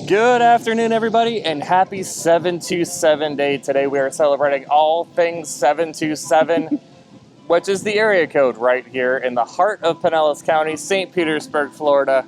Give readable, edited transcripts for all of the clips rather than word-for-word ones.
Good afternoon, everybody, and happy 727 Day. Today we are celebrating all things 727, which is the area code right here in the heart of Pinellas County, St. Petersburg, Florida.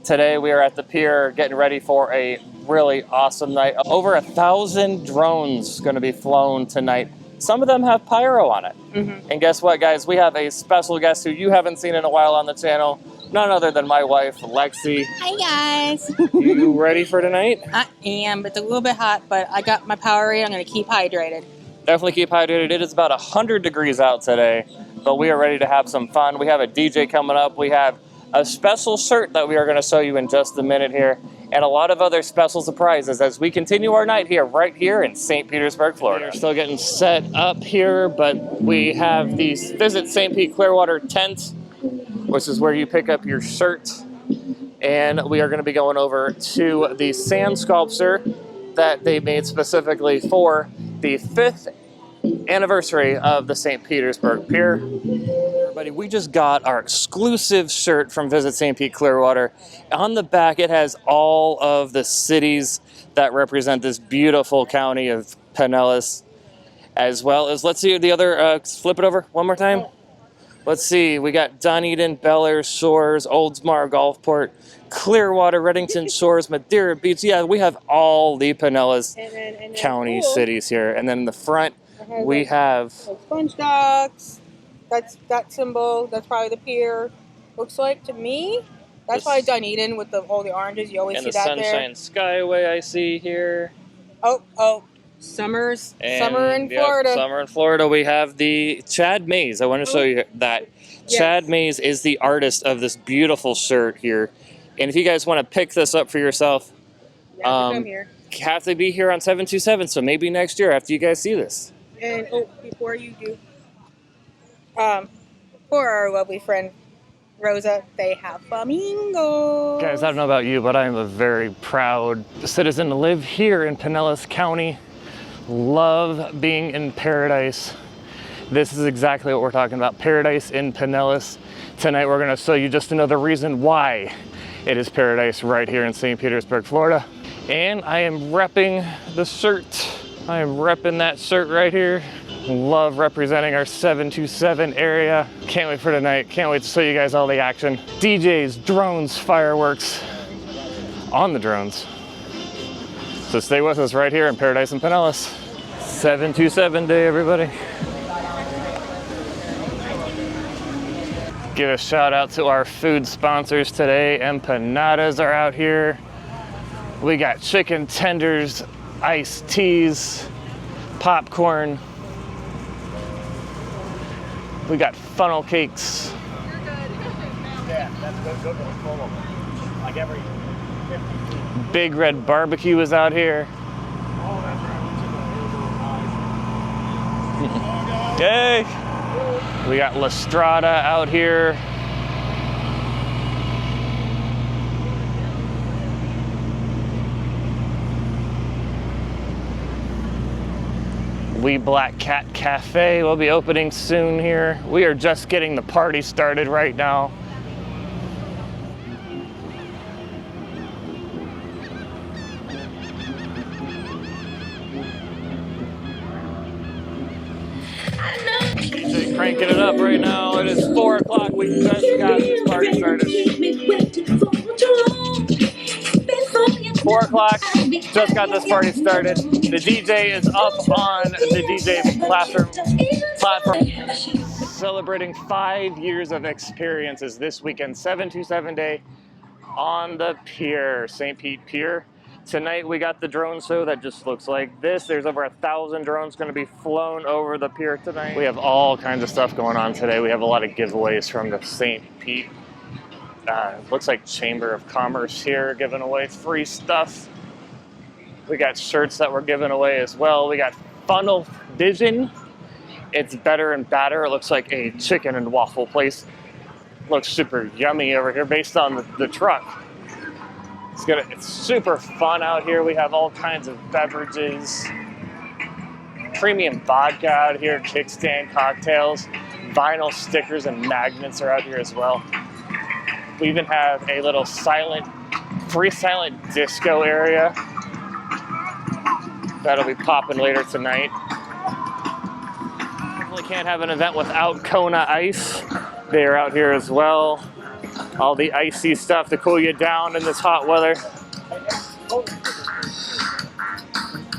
Today we are at the pier getting ready for a really awesome night. Over 1,000 drones going to be flown tonight. Some of them have pyro on it. And guess what, guys? We have a special guest who you haven't seen in a while on the channel. None other than my wife, Lexi. Hi, guys. You ready for tonight? I am. It's a little bit hot, but I got my Powerade. I'm going to keep hydrated. Definitely keep hydrated. It is about 100 degrees out today, but we are ready to have some fun. We have a DJ coming up. We have a special shirt that we are going to show you in just a minute here, and a lot of other special surprises as we continue our night here, right here in St. Petersburg, Florida. We're still getting set up here, but we have the Visit St. Pete Clearwater tent, which is where you pick up your shirt. And we are going to be going over to the sand sculpture that they made specifically for the 5th anniversary of the St. Petersburg Pier. Everybody, we just got our exclusive shirt from Visit St. Pete Clearwater. On the back, it has all of the cities that represent this beautiful county of Pinellas, as well as, let's see the other, flip it over one more time. Let's see, we got Dunedin, Bel Air Shores, Oldsmar Gulfport, Clearwater, Reddington Shores, Madeira Beach. Yeah, we have all the Pinellas County cities here. And then in the front, we have sponge docks. That's that symbol. That's probably the pier. Looks like to me. That's probably Dunedin with all the oranges. You always see that there. And the Sunshine Skyway I see here. Oh. Summer in Florida. Yep, summer in Florida. We have the Chad Mays. I want to show you that. Yes. Chad Mays is the artist of this beautiful shirt here. And if you guys want to pick this up for yourself, have to be here on 727. So maybe next year after you guys see this. And before you do, for our lovely friend Rosa, they have flamingos. Guys, I don't know about you, but I am a very proud citizen to live here in Pinellas County. Love being in paradise. This is exactly what we're talking about. Paradise in Pinellas. Tonight we're going to show you just another reason why it is paradise right here in St. Petersburg, Florida. And I am repping the shirt. I am repping that shirt right here. Love representing our 727 area. Can't wait for tonight. Can't wait to show you guys all the action. DJs, drones, fireworks on the drones. So stay with us right here in Paradise in Pinellas. 727 Day, everybody. Give a shout out to our food sponsors today. Empanadas are out here. We got chicken tenders, iced teas, popcorn. We got funnel cakes. Yeah, that's good. Like every 50 feet. Big Red Barbecue is out here. Oh, that's right. Yay! We got La Strada out here. We Black Cat Cafe will be opening soon here. We are just getting the party started right now. DJ cranking it up right now. It is 4 o'clock. We just got this party started. 4 o'clock, just got this party started. The DJ is up on the DJ platform. Celebrating 5 years of experiences this weekend, 727 Day on the pier, St. Pete Pier. Tonight we got the drone show that just looks like this. There's over 1,000 drones going to be flown over the pier tonight. We have all kinds of stuff going on today. We have a lot of giveaways from the St. Pete looks like Chamber of Commerce here, giving away free stuff. We got shirts that we're giving away as well. We got Funnel Vision. It's better and batter. It looks like a chicken and waffle place. Looks super yummy over here based on the truck. It's super fun out here. We have all kinds of beverages. Premium vodka out here, kickstand cocktails. Vinyl stickers and magnets are out here as well. We even have a little silent free silent disco area. That'll be popping later tonight. Definitely can't have an event without Kona Ice. They are out here as well. All the icy stuff to cool you down in this hot weather.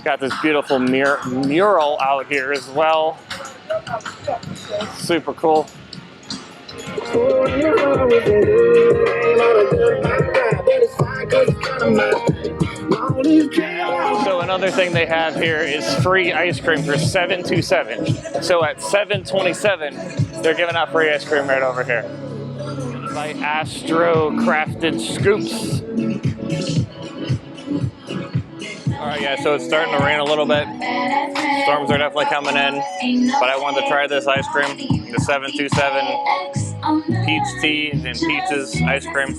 Got this beautiful mural out here as well. Super cool. So another thing they have here is free ice cream for 727. So at 727, they're giving out free ice cream right over here. By Astro Crafted Scoops. All right, guys, so it's starting to rain a little bit. Storms are definitely coming in, but I wanted to try this ice cream, the 727 peach tea and peaches ice cream.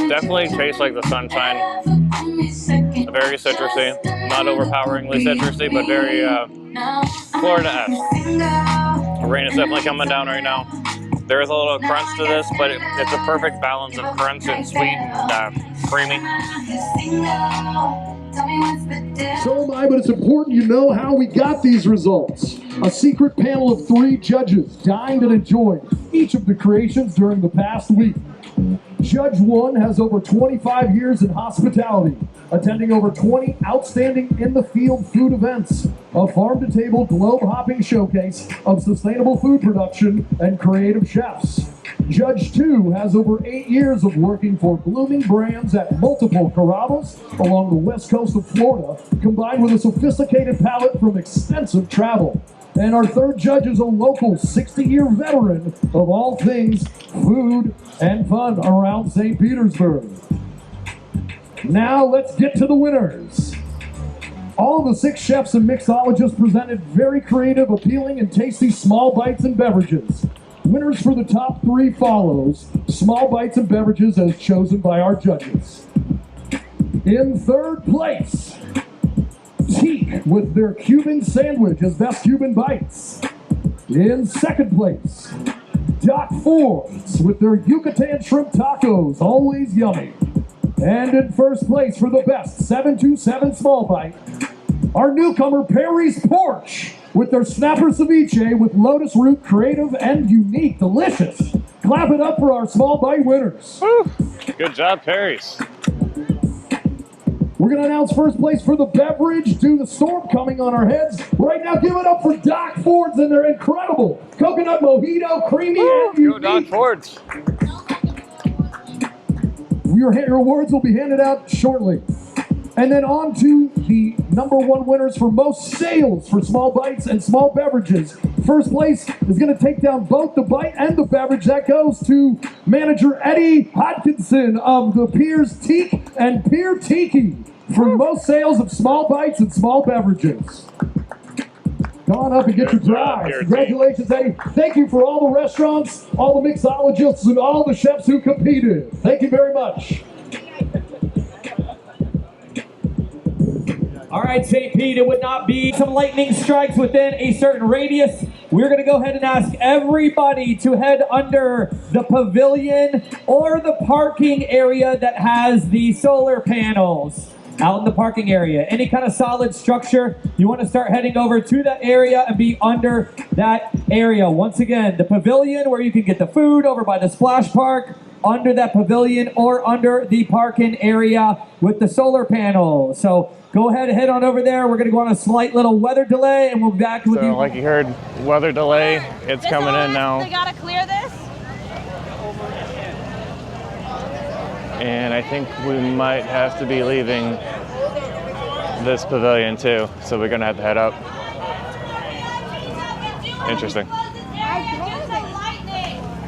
Definitely tastes like the sunshine. Very citrusy, not overpoweringly citrusy, but very Florida-esque. The rain is definitely coming down right now. There is a little crunch to this, but it's a perfect balance of crunch and sweet and creamy. So am I, but it's important you know how we got these results. A secret panel of 3 judges dined and enjoyed each of the creations during the past week. Judge 1 has over 25 years in hospitality, attending over 20 outstanding in-the-field food events, a farm-to-table globe-hopping showcase of sustainable food production and creative chefs. Judge 2 has over 8 years of working for blooming brands at multiple Carrabba's along the west coast of Florida, combined with a sophisticated palate from extensive travel. And our third judge is a local 60-year veteran of all things food and fun around St. Petersburg. Now let's get to the winners. All of the 6 chefs and mixologists presented very creative, appealing, and tasty small bites and beverages. Winners for the top 3 follows small bites and beverages as chosen by our judges. In third place, Teak with their Cuban sandwich as best Cuban bites. In second place, Doc Ford's with their Yucatan shrimp tacos, always yummy. And in first place for the best 727 small bite, our newcomer Perry's Porch with their snapper ceviche with lotus root, creative and unique, delicious. Clap it up for our small bite winners. Woo. Good job, Perry's. We're going to announce first place for the beverage due to the storm coming on our heads. Right now, give it up for Doc Ford's and their incredible coconut mojito, creamy and unique. Go Doc Ford's. Your awards will be handed out shortly. And then on to the number 1 winners for most sales for small bites and small beverages. First place is going to take down both the bite and the beverage. That goes to manager Eddie Hodkinson of the Pier's Teak and Pier Tiki for most sales of small bites and small beverages. Come on up and get your prize. Congratulations, Eddie. Thank you for all the restaurants, all the mixologists, and all the chefs who competed. Thank you very much. All right, St. Pete, it would not be some lightning strikes within a certain radius. We're going to go ahead and ask everybody to head under the pavilion or the parking area that has the solar panels. Out in the parking area, any kind of solid structure, you want to start heading over to that area and be under that area. Once again, the pavilion where you can get the food over by the splash park, under that pavilion or under the parking area with the solar panel. So go ahead and head on over there. We're going to go on a slight little weather delay and we'll be back with you. Like you heard, weather delay, it's coming in now. They got to clear this? And I think we might have to be leaving this pavilion too, so we're gonna have to head up. Interesting.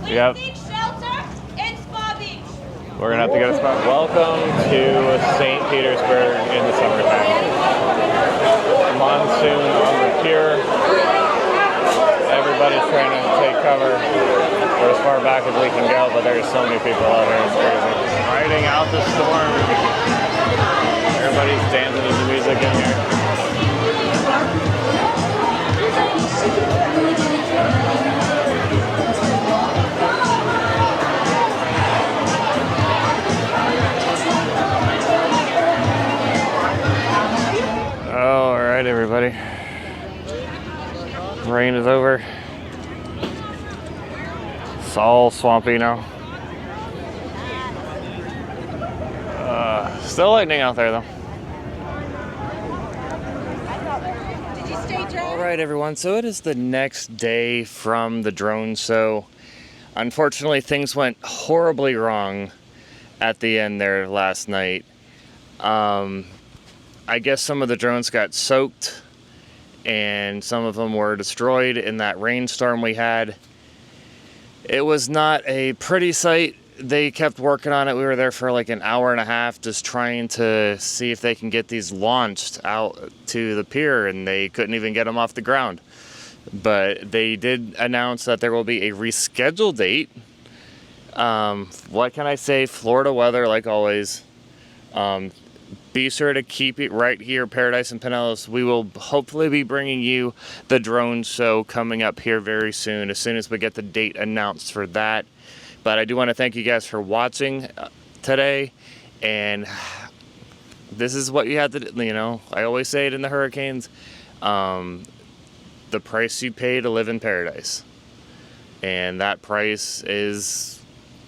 Yep. We're gonna have to get a spot. Welcome to St. Petersburg in the summertime. Monsoon on the pier. Everybody's trying to take cover or as far back as we can go, but there's so many people out here, it's crazy. Riding out the storm. Everybody's dancing to the music in here. Rain is over. It's all swampy now. Still lightning out there though. All right, everyone. So it is the next day from the drone show. Unfortunately, things went horribly wrong at the end there last night. I guess some of the drones got soaked and some of them were destroyed in that rainstorm we had. It was not a pretty sight. They kept working on it. We were there for like an hour and a half just trying to see if they can get these launched out to the pier, and they couldn't even get them off the ground. But they did announce that there will be a rescheduled date. What can I say? Florida weather, like always. Be sure to keep it right here, Paradise and Pinellas. We will hopefully be bringing you the drone show coming up here very soon as we get the date announced for that. But I do want to thank you guys for watching today. And this is what you have to, you know, I always say it in the hurricanes. The price you pay to live in paradise. And that price is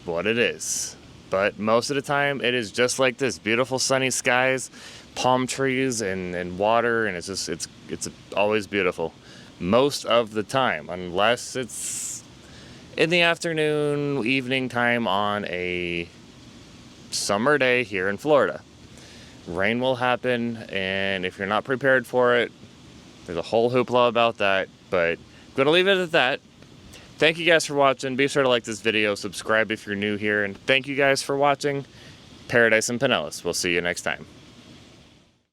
what it is. But most of the time, it is just like this. Beautiful sunny skies, palm trees, and water, and it's always beautiful. Most of the time, unless it's in the afternoon, evening time on a summer day here in Florida. Rain will happen, and if you're not prepared for it, there's a whole hoopla about that, but I'm going to leave it at that. Thank you guys for watching. Be sure to like this video, subscribe if you're new here, and thank you guys for watching Paradise and Pinellas. We'll see you next time.